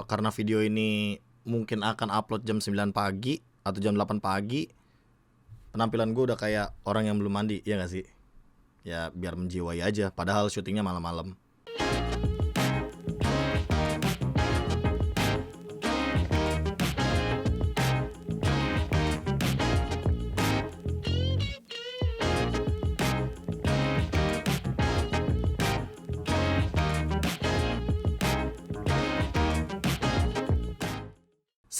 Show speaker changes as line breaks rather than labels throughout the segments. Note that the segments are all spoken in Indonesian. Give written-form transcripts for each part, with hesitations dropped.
Karena video ini mungkin akan upload jam 9 pagi atau jam 8 pagi, penampilan gue udah kayak orang yang belum mandi, ya gak sih? Ya biar menjiwai aja, padahal syutingnya malam-malam.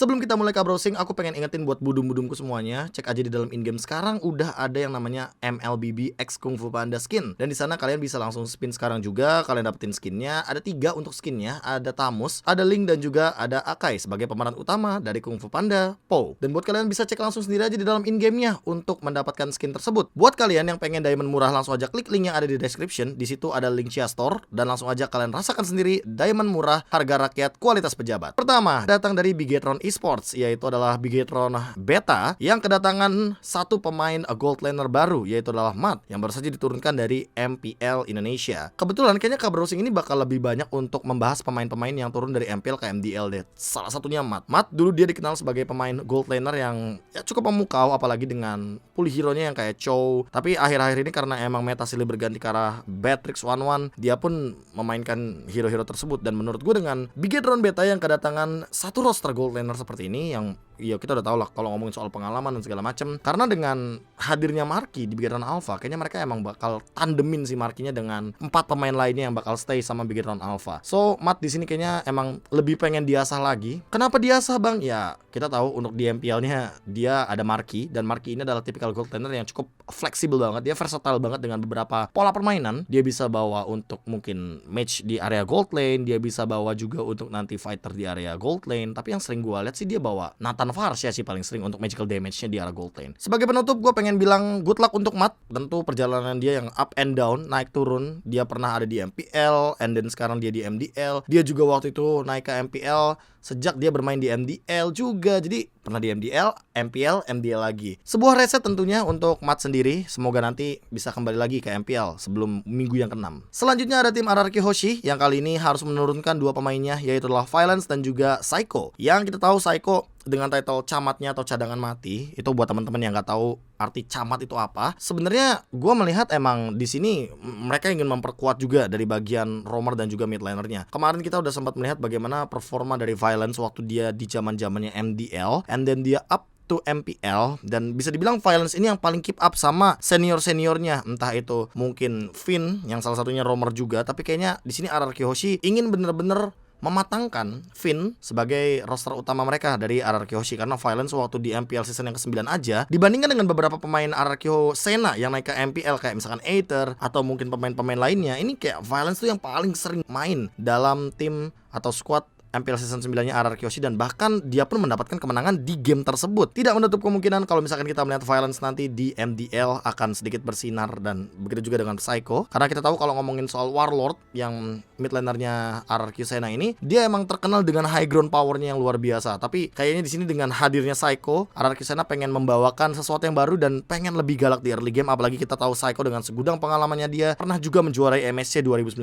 Sebelum kita mulai ke browsing, aku pengen ingetin buat budum-budumku semuanya, cek aja di dalam in-game sekarang udah ada yang namanya MLBB X Kung Fu Panda skin. Dan di sana kalian bisa langsung spin sekarang juga, kalian dapetin skinnya. Ada 3 untuk skinnya, ada Tamus, ada Link, dan juga ada Akai sebagai pemeran utama dari Kung Fu Panda Po. Dan buat kalian bisa cek langsung sendiri aja di dalam in-game-nya untuk mendapatkan skin tersebut. Buat kalian yang pengen diamond murah, langsung aja klik link yang ada di description. Di situ ada link Chia Store dan langsung aja kalian rasakan sendiri diamond murah, harga rakyat, kualitas pejabat. Pertama, datang dari Bigetron Esports, yaitu adalah Bigetron Beta yang kedatangan satu pemain gold laner baru, yaitu adalah Matt yang baru saja diturunkan dari MPL Indonesia. Kebetulan kayaknya Browsing ini bakal lebih banyak untuk membahas pemain-pemain yang turun dari MPL ke MDL deh. Salah satunya Matt. Matt dulu dia dikenal sebagai pemain gold laner yang ya cukup memukau, apalagi dengan pulih hero-nya yang kayak Chow. Tapi akhir-akhir ini karena emang meta silih berganti ke arah Batrix 11, dia pun memainkan hero-hero tersebut. Dan menurut gue dengan Bigetron Beta yang kedatangan satu roster gold laner seperti ini, yang ya kita udah tau lah kalau ngomongin soal pengalaman dan segala macem. Karena dengan hadirnya Marky di Bigetron Alpha, kayaknya mereka emang bakal tandemin si Marky-nya dengan 4 pemain lainnya yang bakal stay sama Bigetron Alpha. So Matt di sini kayaknya emang lebih pengen diasah lagi. Kenapa diasah bang? Ya kita tahu untuk di MPL-nya dia ada Marky, dan Marky ini adalah tipikal gold laner yang cukup fleksibel banget. Dia versatile banget dengan beberapa pola permainan. Dia bisa bawa untuk mungkin match di area gold lane, dia bisa bawa juga untuk nanti fighter di area gold lane. Tapi yang sering gue lihat sih dia bawa Nathan Varsha sih paling sering untuk magical damage-nya di area gold lane. Sebagai penutup, gue pengen bilang good luck untuk Matt. Tentu perjalanan dia yang up and down, naik turun. Dia pernah ada di MPL, and then sekarang dia di MDL. Dia juga waktu itu naik ke MPL sejak dia bermain di MDL juga. Jadi pernah di MDL, MPL, MDL lagi. Sebuah reset tentunya untuk Matt sendiri. Semoga nanti bisa kembali lagi ke MPL sebelum minggu yang ke-6. Selanjutnya ada tim RRQ Hoshi yang kali ini harus menurunkan 2 pemainnya, yaitu adalah Violence dan juga Psycho. Yang kita tahu Psycho dengan title camatnya atau cadangan mati, itu buat teman-teman yang nggak tahu arti camat itu apa. Sebenarnya gue melihat emang di sini mereka ingin memperkuat juga dari bagian roamer dan juga mid lanernya. Kemarin kita udah sempat melihat bagaimana performa dari Violence waktu dia di zaman-zamannya MDL, and then dia up to MPL, dan bisa dibilang Violence ini yang paling keep up sama senior-seniornya, entah itu mungkin Finn yang salah satunya roamer juga. Tapi kayaknya di sini RRQ Hoshi ingin bener-bener mematangkan Finn sebagai roster utama mereka dari RRQ Hoshi, karena Violence waktu di MPL season yang ke-9 aja, dibandingkan dengan beberapa pemain RRQ Sena yang naik ke MPL kayak misalkan Aether atau mungkin pemain-pemain lainnya, ini kayak Violence tuh yang paling sering main dalam tim atau squad MPL season 9-nya RRQ Hoshi, dan bahkan dia pun mendapatkan kemenangan di game tersebut. Tidak menutup kemungkinan kalau misalkan kita melihat Violence nanti di MDL akan sedikit bersinar, dan begitu juga dengan Psycho. Karena kita tahu kalau ngomongin soal Warlord yang mid lanernya RRQ Sena ini, dia emang terkenal dengan high ground powernya yang luar biasa. Tapi kayaknya di sini dengan hadirnya Psycho, RRQ Sena pengen membawakan sesuatu yang baru dan pengen lebih galak di early game. Apalagi kita tahu Psycho dengan segudang pengalamannya, dia pernah juga menjuarai MSC 2019.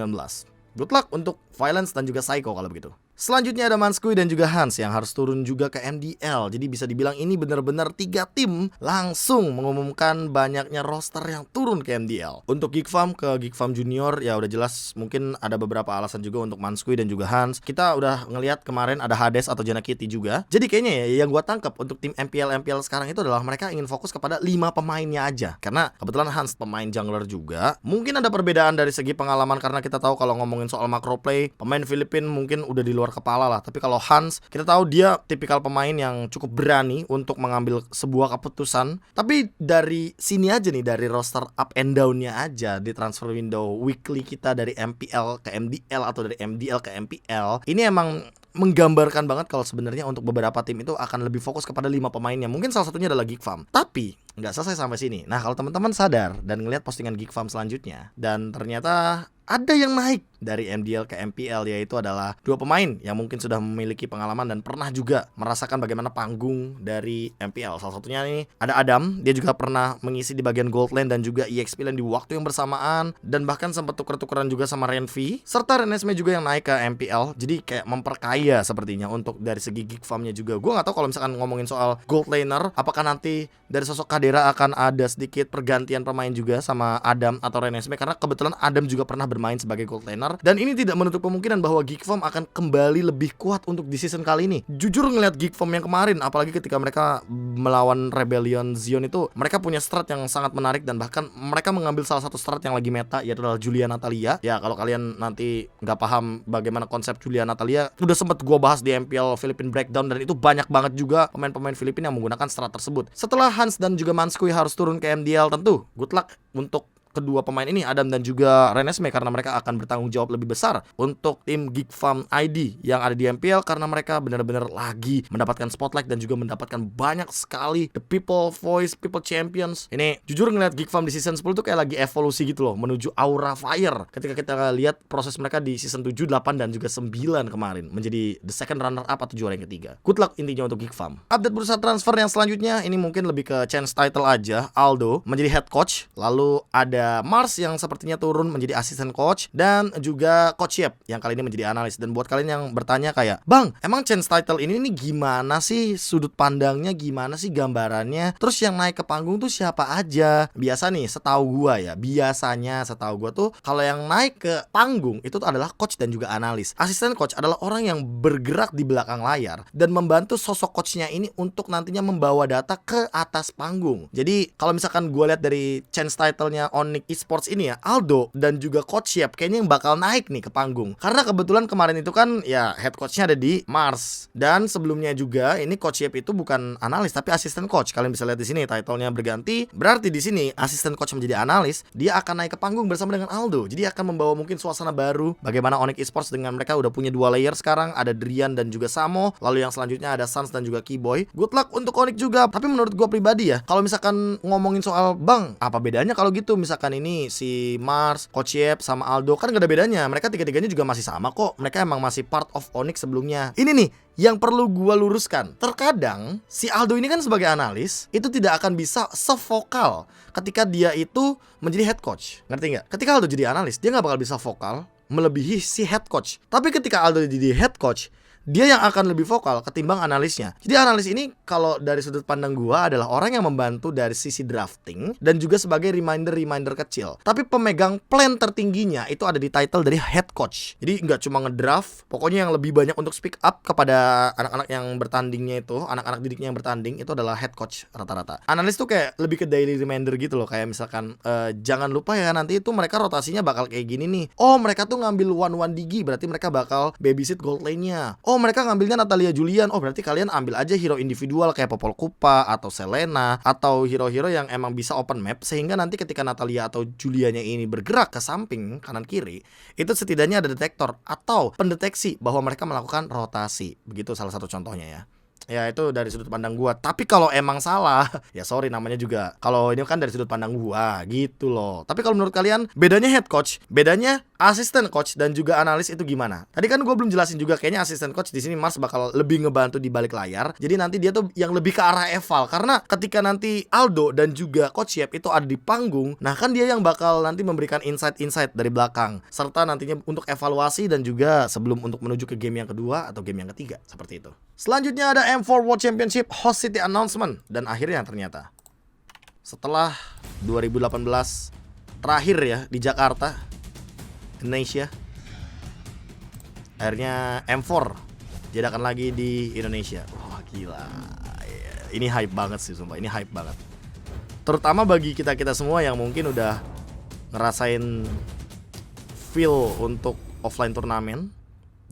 Good luck untuk Violence dan juga Psycho kalau begitu. Selanjutnya ada Manskui dan juga Hans yang harus turun juga ke MDL. Jadi bisa dibilang ini benar-benar 3 tim langsung mengumumkan banyaknya roster yang turun ke MDL. Untuk Geek Farm ke Geek Farm Junior ya udah jelas mungkin ada beberapa alasan juga untuk Manskui dan juga Hans. Kita udah ngelihat kemarin ada Hades atau Jana Kitty juga. Jadi kayaknya ya yang gua tangkap untuk tim MPL sekarang itu adalah mereka ingin fokus kepada 5 pemainnya aja. Karena kebetulan Hans pemain jungler juga. Mungkin ada perbedaan dari segi pengalaman, karena kita tahu kalau ngomongin soal macro play, pemain Filipin mungkin udah di luar kepala lah. Tapi kalau Hans, kita tahu dia tipikal pemain yang cukup berani untuk mengambil sebuah keputusan. Tapi dari sini aja nih, dari roster up and down-nya aja di transfer window weekly kita dari MPL ke MDL atau dari MDL ke MPL, ini emang menggambarkan banget kalau sebenarnya untuk beberapa tim itu akan lebih fokus kepada 5 pemainnya. Mungkin salah satunya adalah Geek Farm. Tapi nggak selesai sampai sini. Nah, kalau teman-teman sadar dan ngelihat postingan Geek Farm selanjutnya, dan ternyata ada yang naik dari MDL ke MPL, yaitu adalah dua pemain yang mungkin sudah memiliki pengalaman dan pernah juga merasakan bagaimana panggung dari MPL. Salah satunya nih ada Adam, dia juga pernah mengisi di bagian Gold Lane dan juga EXP Lane di waktu yang bersamaan, dan bahkan sempat tuker-tukeran juga sama Renvi serta Renesmee juga yang naik ke MPL. Jadi kayak memperkaya sepertinya untuk dari segi Geek Farm-nya juga. Gue gak tahu kalau misalkan ngomongin soal Gold Laner, apakah nanti dari sosok Kadera akan ada sedikit pergantian pemain juga sama Adam atau Renesmee, karena kebetulan Adam juga pernah bermain sebagai gold laner, dan ini tidak menutup kemungkinan bahwa Geek Farm akan kembali lebih kuat untuk di season kali ini. Jujur ngelihat Geek Farm yang kemarin, apalagi ketika mereka melawan Rebellion Zion itu, mereka punya strat yang sangat menarik, dan bahkan mereka mengambil salah satu strat yang lagi meta, yaitu adalah Julia Natalia. Ya kalau kalian nanti nggak paham bagaimana konsep Julia Natalia, udah sempet gua bahas di MPL Philippine Breakdown, dan itu banyak banget juga pemain-pemain Filipina yang menggunakan strat tersebut. Setelah Hans dan juga Manskui harus turun ke MDL, tentu good luck untuk kedua pemain ini, Adam dan juga Renesmee, karena mereka akan bertanggung jawab lebih besar untuk tim Geek Farm ID yang ada di MPL, karena mereka benar-benar lagi mendapatkan spotlight dan juga mendapatkan banyak sekali the people voice, people champions. Ini jujur ngeliat Geek Farm di season 10 tuh kayak lagi evolusi gitu loh, menuju Aura Fire ketika kita lihat proses mereka di season 7, 8 dan juga 9 kemarin menjadi the second runner up atau juara yang ketiga. Good luck intinya untuk Geek Farm. Update bursa transfer yang selanjutnya ini mungkin lebih ke chance title aja. Aldo menjadi head coach, lalu ada Mars yang sepertinya turun menjadi asisten coach, dan juga Coach Yep yang kali ini menjadi analis. Dan buat kalian yang bertanya kayak, Bang, emang chance title ini gimana sih sudut pandangnya, gimana sih gambarannya, terus yang naik ke panggung tuh siapa aja? Biasa nih setahu gua ya, biasanya setahu gua tuh kalau yang naik ke panggung itu tuh adalah coach dan juga analis. Asisten coach adalah orang yang bergerak di belakang layar dan membantu sosok coachnya ini untuk nantinya membawa data ke atas panggung. Jadi kalau misalkan gua lihat dari chance title-nya Onyx Esports ini ya, Aldo dan juga Coach Yep kayaknya yang bakal naik nih ke panggung, karena kebetulan kemarin itu kan ya head coachnya ada di Mars, dan sebelumnya juga ini Coach Yep itu bukan analis tapi asisten coach. Kalian bisa lihat di sini title-nya berganti, berarti di sini asisten coach menjadi analis, dia akan naik ke panggung bersama dengan Aldo. Jadi akan membawa mungkin suasana baru bagaimana Onyx Esports dengan mereka udah punya dua layer sekarang, ada Drian dan juga Samo, lalu yang selanjutnya ada Sans dan juga Keyboy. Good luck untuk Onyx juga. Tapi menurut gua pribadi ya, kalau misalkan ngomongin soal Bang, apa bedanya kalau gitu misalkan ini si Mars, Coach Yep sama Aldo, kan gak ada bedanya. Mereka tiga-tiganya juga masih sama kok. Mereka emang masih part of Onyx sebelumnya. Ini nih yang perlu gua luruskan. Terkadang si Aldo ini kan sebagai analis itu tidak akan bisa sevokal ketika dia itu menjadi head coach. Ngerti nggak? Ketika Aldo jadi analis, dia nggak bakal bisa vokal melebihi si head coach. Tapi ketika Aldo jadi head coach, dia yang akan lebih vokal ketimbang analisnya. Jadi analis ini kalau dari sudut pandang gua adalah orang yang membantu dari sisi drafting dan juga sebagai reminder kecil. Tapi pemegang plan tertingginya itu ada di title dari head coach. Jadi nggak cuma ngedraft, pokoknya yang lebih banyak untuk speak up kepada anak-anak yang bertandingnya itu, anak-anak didiknya yang bertanding itu adalah head coach rata-rata. Analis tuh kayak lebih ke daily reminder gitu loh, kayak misalkan jangan lupa ya nanti itu mereka rotasinya bakal kayak gini nih. Oh mereka tuh ngambil 1-1 Digi, berarti mereka bakal babysit gold lane-nya. Oh mereka ngambilnya Natalia Julian, oh berarti kalian ambil aja hero individual kayak Popol Kupa atau Selena atau hero-hero yang emang bisa open map, sehingga nanti ketika Natalia atau Julianya ini bergerak ke samping kanan kiri, itu setidaknya ada detektor atau pendeteksi bahwa mereka melakukan rotasi. Begitu salah satu contohnya ya. Ya itu dari sudut pandang gua. Tapi kalau emang salah, ya sorry, namanya juga kalau ini kan dari sudut pandang gua gitu loh. Tapi kalau menurut kalian bedanya head coach, bedanya asisten coach dan juga analis itu gimana? Tadi kan gua belum jelasin juga, kayaknya asisten coach di sini Mars bakal lebih ngebantu di balik layar. Jadi nanti dia tuh yang lebih ke arah eval, karena ketika nanti Aldo dan juga Coach Yep itu ada di panggung, nah kan dia yang bakal nanti memberikan insight-insight dari belakang, serta nantinya untuk evaluasi dan juga sebelum untuk menuju ke game yang kedua atau game yang ketiga, seperti itu. Selanjutnya ada M4 World Championship Host City Announcement. Dan akhirnya ternyata setelah 2018 terakhir ya di Jakarta, Indonesia, akhirnya M4 diadakan lagi di Indonesia. Wah gila, ini hype banget sih sumpah, ini hype banget. Terutama bagi kita-kita semua yang mungkin udah ngerasain feel untuk offline turnamen.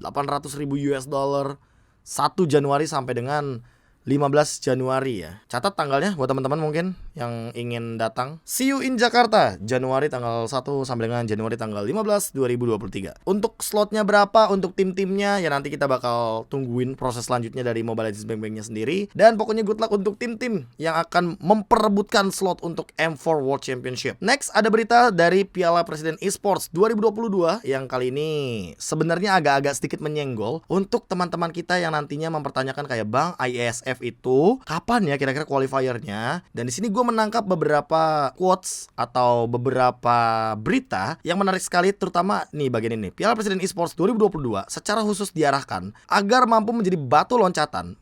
800.000 US dollar 1 Januari sampai dengan 15 Januari ya. Catat tanggalnya buat teman-teman mungkin yang ingin datang. See you in Jakarta, Januari tanggal 1 sampai dengan Januari tanggal 15 2023. Untuk slotnya berapa, untuk tim-timnya ya nanti kita bakal tungguin proses selanjutnya dari Mobile Legends Bang-Bangnya sendiri. Dan pokoknya good luck untuk tim-tim yang akan memperebutkan slot untuk M4 World Championship. Next ada berita dari Piala Presiden Esports 2022 yang kali ini sebenarnya agak-agak sedikit menyenggol untuk teman-teman kita yang nantinya mempertanyakan kayak, Bang, IESF itu kapan ya kira-kira qualifiernya? Dan di sini gue menangkap beberapa quotes atau beberapa berita yang menarik sekali, terutama nih bagian ini. Piala Presiden Esports 2022 secara khusus diarahkan agar mampu menjadi batu loncatan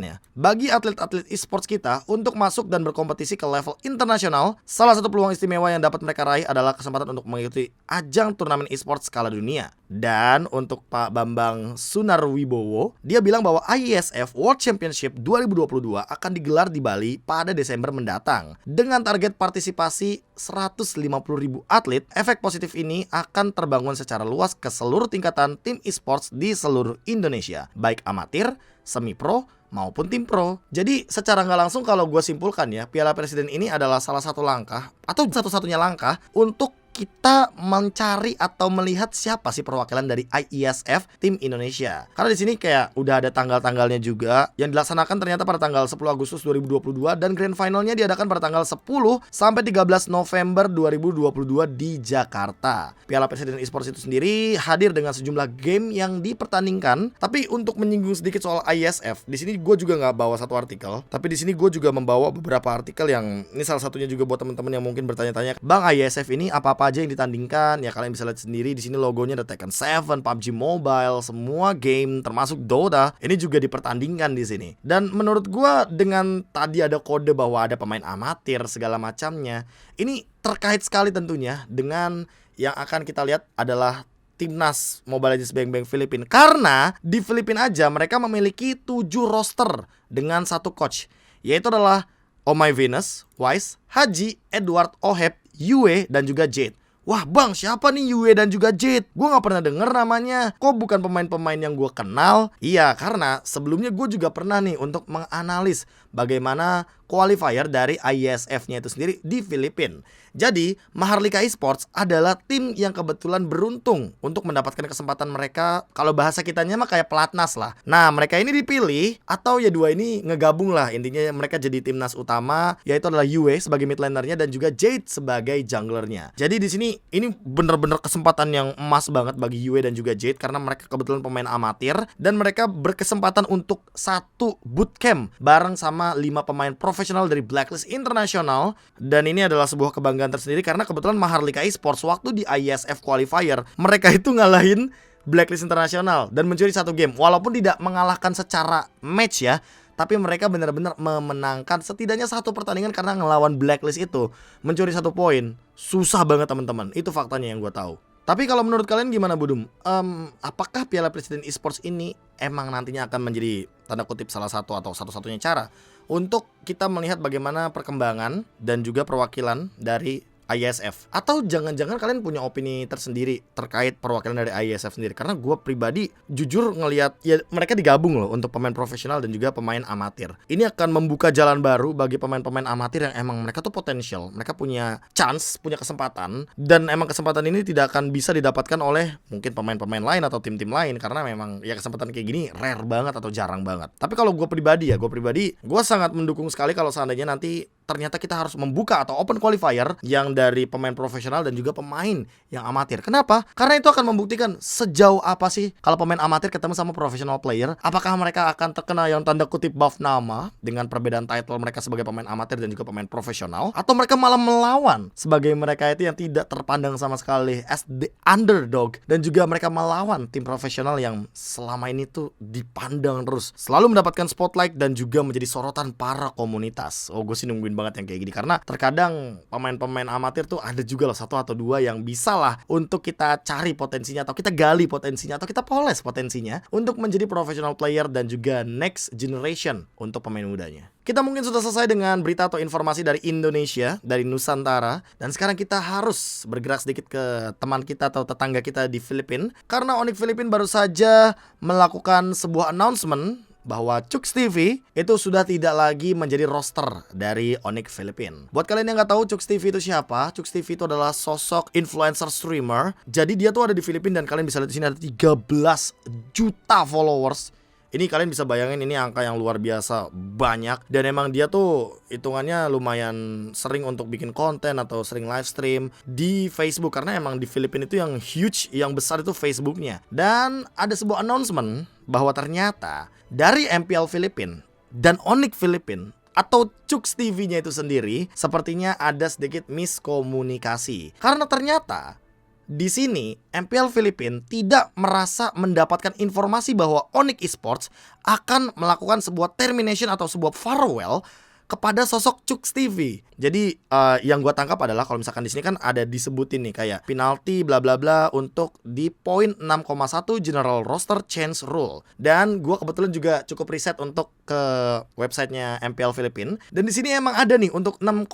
ya bagi atlet-atlet esports kita untuk masuk dan berkompetisi ke level internasional. Salah satu peluang istimewa yang dapat mereka raih adalah kesempatan untuk mengikuti ajang turnamen esports skala dunia. Dan untuk Pak Bambang Sunarwibowo, dia bilang bahwa IESF World Championship 2022 akan digelar di Bali pada Desember mendatang. Dengan target partisipasi 150.000 atlet, efek positif ini akan terbangun secara luas ke seluruh tingkatan tim esports di seluruh Indonesia, baik amatir, semi-pro, maupun tim pro. Jadi secara nggak langsung kalau gue simpulkan ya, Piala Presiden ini adalah salah satu langkah atau satu-satunya langkah untuk kita mencari atau melihat siapa sih perwakilan dari IESF tim Indonesia. Karena di sini kayak udah ada tanggal-tanggalnya juga yang dilaksanakan ternyata pada tanggal 10 Agustus 2022 dan grand finalnya diadakan pada tanggal 10 sampai 13 November 2022 di Jakarta. Piala Presiden Esports itu sendiri hadir dengan sejumlah game yang dipertandingkan. Tapi untuk menyinggung sedikit soal IESF, di sini gue juga nggak bawa satu artikel, tapi di sini gue juga membawa beberapa artikel yang ini salah satunya juga buat teman-teman yang mungkin bertanya-tanya, Bang, IESF ini apa aja yang ditandingkan? Ya kalian bisa lihat sendiri di sini logonya ada Tekken 7, PUBG Mobile, semua game termasuk Dota ini juga dipertandingkan di sini. Dan menurut gua dengan tadi ada kode bahwa ada pemain amatir segala macamnya, ini terkait sekali tentunya dengan yang akan kita lihat adalah Timnas Mobile Legends Bang-Bang Filipina. Karena di Filipina aja mereka memiliki 7 roster dengan satu coach, yaitu adalah Oh My Venus, Wise, Haji, Edward, Oheb, Yue, dan juga Jade. Wah bang, siapa nih Yue dan juga Jade? Gue gak pernah denger namanya. Kok bukan pemain-pemain yang gue kenal? Iya, karena sebelumnya gue juga pernah nih untuk menganalis bagaimana qualifier dari IESF-nya itu sendiri di Filipina. Jadi, Maharlika Esports adalah tim yang kebetulan beruntung untuk mendapatkan kesempatan mereka. Kalau bahasa kitanya mah kayak pelatnas lah. Nah, mereka ini dipilih atau ya dua ini ngegabung lah. Intinya mereka jadi timnas utama, yaitu adalah Yue sebagai mid lanernya dan juga Jade sebagai junglernya. Jadi di sini ini bener-bener kesempatan yang emas banget bagi Yue dan juga Jade karena mereka kebetulan pemain amatir dan mereka berkesempatan untuk satu bootcamp bareng sama 5 pemain profesional dari Blacklist Internasional. Dan ini adalah sebuah kebanggaan tersendiri karena kebetulan Maharlika Esports waktu di IESF qualifier mereka itu ngalahin Blacklist Internasional dan mencuri satu game. Walaupun tidak mengalahkan secara match ya, tapi mereka benar-benar memenangkan setidaknya satu pertandingan karena ngelawan Blacklist itu mencuri 1 poin. Susah banget teman-teman, itu faktanya yang gue tahu. Tapi kalau menurut kalian gimana Budum? Apakah Piala Presiden Esports ini emang nantinya akan menjadi tanda kutip salah satu atau satu-satunya cara untuk kita melihat bagaimana perkembangan dan juga perwakilan dari IESF? Atau jangan-jangan kalian punya opini tersendiri terkait perwakilan dari IESF sendiri? Karena gue pribadi jujur ngelihat ya mereka digabung loh untuk pemain profesional dan juga pemain amatir. Ini akan membuka jalan baru bagi pemain-pemain amatir yang emang mereka tuh potensial. Mereka punya chance, punya kesempatan. Dan emang kesempatan ini tidak akan bisa didapatkan oleh mungkin pemain-pemain lain atau tim-tim lain. Karena memang ya kesempatan kayak gini rare banget atau jarang banget. Tapi kalau gue pribadi gue sangat mendukung sekali kalau seandainya nanti ternyata kita harus membuka atau open qualifier yang dari pemain profesional dan juga pemain yang amatir. Kenapa? Karena itu akan membuktikan sejauh apa sih kalau pemain amatir ketemu sama professional player. Apakah mereka akan terkena yang tanda kutip buff nama dengan perbedaan title mereka sebagai pemain amatir dan juga pemain profesional, atau mereka malah melawan sebagai mereka itu yang tidak terpandang sama sekali as the underdog, dan juga mereka melawan tim profesional yang selama ini tuh dipandang terus selalu mendapatkan spotlight dan juga menjadi sorotan para komunitas. Oh, gue sih nungguin banget yang kayak gini karena terkadang pemain-pemain amatir tuh ada juga loh 1 atau 2 yang bisa lah untuk kita cari potensinya atau kita gali potensinya atau kita poles potensinya untuk menjadi professional player dan juga next generation untuk pemain mudanya. Kita mungkin sudah selesai dengan berita atau informasi dari Indonesia, dari Nusantara, dan sekarang kita harus bergerak sedikit ke teman kita atau tetangga kita di Filipina karena Onyx Filipina baru saja melakukan sebuah announcement bahwa Chuks TV itu sudah tidak lagi menjadi roster dari Onyx Philippines. Buat kalian yang nggak tahu Chuks TV itu siapa, Chuks TV itu adalah sosok influencer streamer. Jadi dia tuh ada di Filipina dan kalian bisa lihat di sini ada 13 juta followers. Ini kalian bisa bayangin, ini angka yang luar biasa banyak. Dan emang dia tuh hitungannya lumayan sering untuk bikin konten atau sering live stream di Facebook. Karena emang di Filipina itu yang huge, yang besar itu Facebooknya. Dan ada sebuah announcement bahwa ternyata dari MPL Filipina dan Onyx Philippines atau Chuks TV-nya itu sendiri sepertinya ada sedikit miskomunikasi. Karena ternyata di sini MPL Filipina tidak merasa mendapatkan informasi bahwa Onyx Esports akan melakukan sebuah termination atau sebuah farewell kepada sosok Chuks TV. Jadi yang gua tangkap adalah kalau misalkan di sini kan ada disebutin nih kayak penalti bla bla bla untuk di poin 6,1 General Roster Change Rule. Dan gua kebetulan juga cukup riset untuk ke websitenya MPL Filipina. Dan di sini emang ada nih untuk 6,1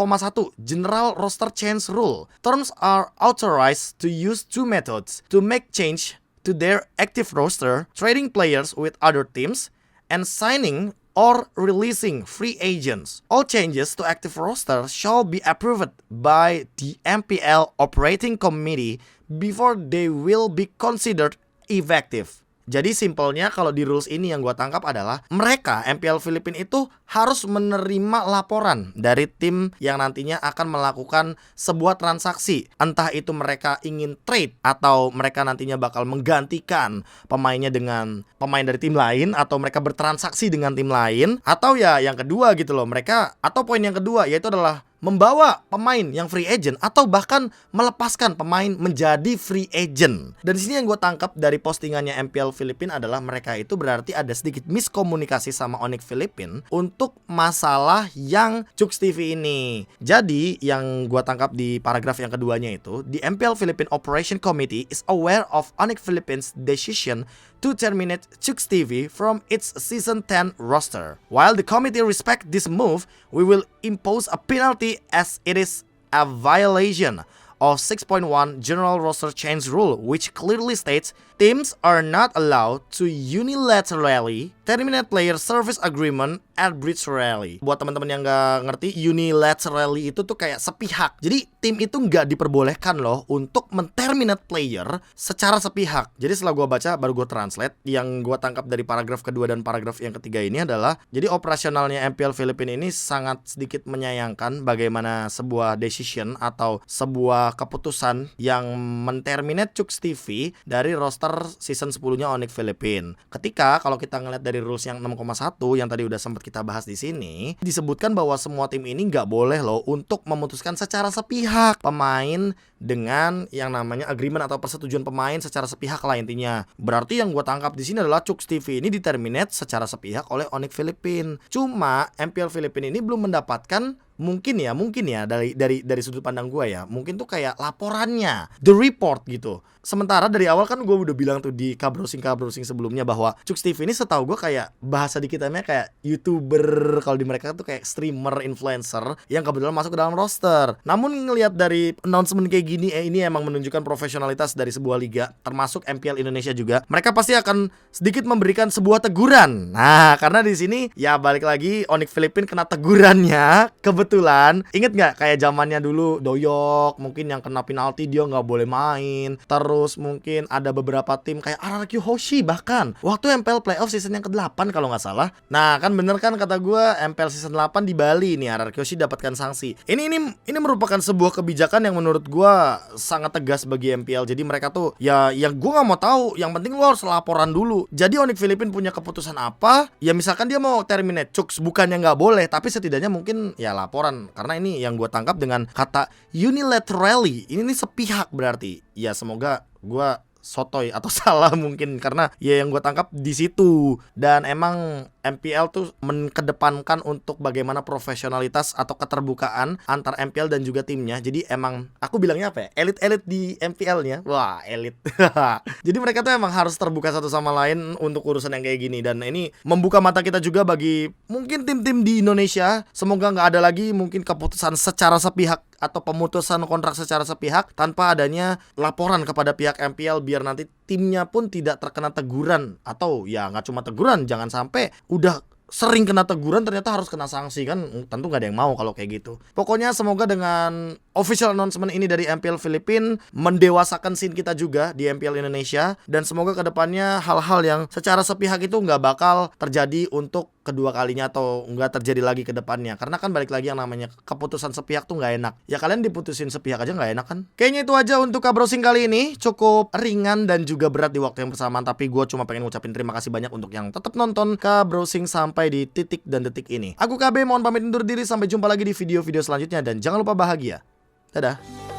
General Roster Change Rule. Terms are authorized to use two methods to make change to their active roster, trading players with other teams, and signing or releasing free agents. All changes to active roster shall be approved by the MPL Operating Committee before they will be considered effective. Jadi simpelnya kalau di rules ini yang gue tangkap adalah mereka MPL Filipina itu harus menerima laporan dari tim yang nantinya akan melakukan sebuah transaksi. Entah itu mereka ingin trade atau mereka nantinya bakal menggantikan pemainnya dengan pemain dari tim lain, atau mereka bertransaksi dengan tim lain, atau ya yang kedua gitu loh, mereka atau poin yang kedua yaitu adalah membawa pemain yang free agent atau bahkan melepaskan pemain menjadi free agent. Dan di sini yang gue tangkap dari postingannya MPL Filipina adalah mereka itu berarti ada sedikit miskomunikasi sama Onyx Philippines untuk masalah yang Chuks TV ini. Jadi yang gue tangkap di paragraf yang keduanya itu, the MPL Philippine Operation Committee is aware of Onyx Philippines' decision to terminate Chuks TV from its Season 10 roster. While the committee respects this move, we will impose a penalty as it is a violation of 6.1 General Roster Change Rule, which clearly states teams are not allowed to unilaterally terminate player service agreement arbitrarily. Buat teman-teman yang nggak ngerti, unilaterally itu tuh kayak sepihak. Jadi tim itu nggak diperbolehkan loh untuk menterminate player secara sepihak. Jadi setelah gue baca baru gue translate. Yang gue tangkap dari paragraf kedua dan paragraf yang ketiga ini adalah, jadi operasionalnya MPL Filipina ini sangat sedikit menyayangkan bagaimana sebuah decision atau sebuah keputusan yang menterminate Chuks TV dari roster season 10-nya Onyx Philippines. Ketika kalau kita ngeliat dari rules yang 6,1 yang tadi udah sempat kita bahas di sini, disebutkan bahwa semua tim ini nggak boleh loh untuk memutuskan secara sepihak pemain dengan yang namanya agreement atau persetujuan pemain secara sepihak lah intinya. Berarti yang gue tangkap di sini adalah Chuks TV ini diterminate secara sepihak oleh Onyx Philippines. Cuma MPL Filipina ini belum mendapatkan mungkin ya dari sudut pandang gue ya, mungkin tuh kayak laporannya, the report gitu. Sementara dari awal kan gue udah bilang tuh di kabrowsing sebelumnya bahwa Chuks TV ini setahu gue kayak bahasa dikitannya kayak YouTuber, kalau di mereka tuh kayak streamer, influencer yang kebetulan masuk ke dalam roster. Namun ngelihat dari announcement kayak gini, ini emang menunjukkan profesionalitas dari sebuah liga, termasuk MPL Indonesia juga. Mereka pasti akan sedikit memberikan sebuah teguran. Nah, karena di sini ya balik lagi Onyx Philippines kena tegurannya. Kebetulan inget nggak kayak zamannya dulu Doyok mungkin yang kena penalti dia nggak boleh main. Terus mungkin ada beberapa tim kayak RRQ Hoshi bahkan waktu MPL Playoff season yang ke-8 kalau nggak salah. Nah kan bener kan kata gue, MPL season 8 di Bali nih RRQ Hoshi dapatkan sanksi. Ini merupakan sebuah kebijakan yang menurut gue sangat tegas bagi MPL. Jadi mereka tuh ya gue nggak mau tahu, yang penting lo harus laporan dulu. Jadi Onyx Philippines punya keputusan apa, ya misalkan dia mau terminate Chuks, bukannya nggak boleh, tapi setidaknya mungkin ya laporan. Karena ini yang gue tangkap dengan kata unilaterally, ini sepihak berarti. Ya semoga gue sotoy atau salah mungkin, karena ya yang gue tangkap di situ. Dan emang MPL tuh mengedepankan untuk bagaimana profesionalitas atau keterbukaan antar MPL dan juga timnya. Jadi emang aku bilangnya apa ya, elit-elit di MPL-nya. Wah elit. Jadi mereka tuh emang harus terbuka satu sama lain untuk urusan yang kayak gini. Dan ini membuka mata kita juga bagi mungkin tim-tim di Indonesia. Semoga gak ada lagi mungkin keputusan secara sepihak atau pemutusan kontrak secara sepihak tanpa adanya laporan kepada pihak MPL, biar nanti timnya pun tidak terkena teguran. Atau ya nggak cuma teguran, jangan sampai udah sering kena teguran ternyata harus kena sanksi, kan tentu nggak ada yang mau kalau kayak gitu. Pokoknya semoga dengan official announcement ini dari MPL Filipina mendewasakan scene kita juga di MPL Indonesia, dan semoga kedepannya hal-hal yang secara sepihak itu nggak bakal terjadi untuk kedua kalinya atau nggak terjadi lagi ke depannya. Karena kan balik lagi yang namanya keputusan sepihak tuh nggak enak. Ya kalian diputusin sepihak aja nggak enak kan. Kayaknya itu aja untuk Browsing kali ini. Cukup ringan dan juga berat di waktu yang bersamaan, tapi gue cuma pengen ngucapin terima kasih banyak untuk yang tetap nonton Browsing sampai di titik dan detik ini. Aku KB mohon pamit undur diri, sampai jumpa lagi di video-video selanjutnya dan jangan lupa bahagia. Dadah.